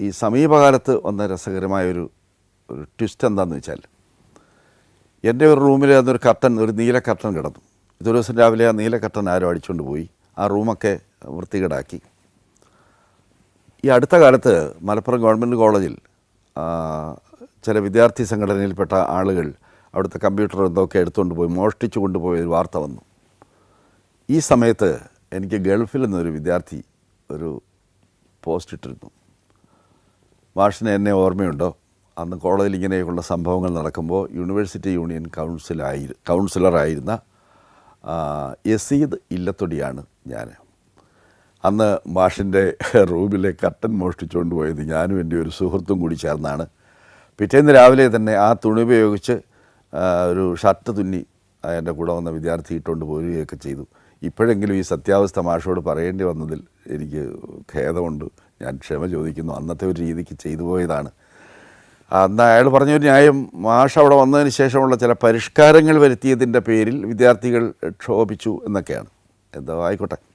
ഈ സമീപകാലത്ത് വന്ന രസകരമായൊരു ട്വിസ്റ്റ് എന്താണെന്ന് വെച്ചാൽ, എൻ്റെ ഒരു റൂമിൽ അതൊരു കർട്ടൻ, ഒരു നീല കർട്ടൻ കിടന്നു. ഇതൊരു ദിവസം രാവിലെ ആ നീല കർട്ടൻ ആരോ അടിച്ചുകൊണ്ട് പോയി. ആ റൂമൊക്കെ വൃത്തികേടാക്കി. ഈ അടുത്ത കാലത്ത് മലപ്പുറം ഗവൺമെൻറ് കോളേജിൽ ചില വിദ്യാർത്ഥി സംഘടനയിൽപ്പെട്ട ആളുകൾ അവിടുത്തെ കമ്പ്യൂട്ടർ എന്തൊക്കെ എടുത്തുകൊണ്ട് പോയി, മോഷ്ടിച്ചു കൊണ്ടുപോയ ഒരു വാർത്ത വന്നു. ഈ സമയത്ത് എനിക്ക് ഗൾഫിൽ നിന്നൊരു വിദ്യാർത്ഥി ഒരു പോസ്റ്റ് ഇട്ടിരുന്നു. മാഷിന് എന്നെ ഓർമ്മയുണ്ടോ, അന്ന് കോളേജിൽ ഇങ്ങനെയുള്ള സംഭവങ്ങൾ നടക്കുമ്പോൾ യൂണിവേഴ്സിറ്റി യൂണിയൻ കൗൺസിലറായിരുന്ന യസീദ് ഇല്ലത്തൊടിയാണ് ഞാൻ. അന്ന് മാഷിൻ്റെ റൂമിലെ കർട്ടൻ മോഷ്ടിച്ചുകൊണ്ട് പോയത് ഞാനും എൻ്റെ ഒരു സുഹൃത്തും കൂടി ചേർന്നാണ്. പിറ്റേന്ന് രാവിലെ തന്നെ ആ തുണി ഉപയോഗിച്ച് ഒരു ഷർട്ട് തുന്നി എൻ്റെ കൂടെ വന്ന വിദ്യാർത്ഥി ഇട്ടുകൊണ്ട് പോരുകയൊക്കെ ചെയ്തു. ഇപ്പോഴെങ്കിലും ഈ സത്യാവസ്ഥ മാഷോട് പറയേണ്ടി വന്നതിൽ എനിക്ക് ഖേദമുണ്ട്. ഞാൻ ക്ഷമ ചോദിക്കുന്നു. അന്നത്തെ ഒരു രീതിക്ക് ചെയ്തു പോയതാണ്. അന്ന് അയാൾ പറഞ്ഞൊരു ന്യായം, മാഷ് അവിടെ വന്നതിന് ശേഷമുള്ള ചില പരിഷ്കാരങ്ങൾ വരുത്തിയതിൻ്റെ പേരിൽ വിദ്യാർത്ഥികൾ ക്ഷോഭിച്ചു എന്നൊക്കെയാണ്. എന്തോ ആയിക്കോട്ടെ.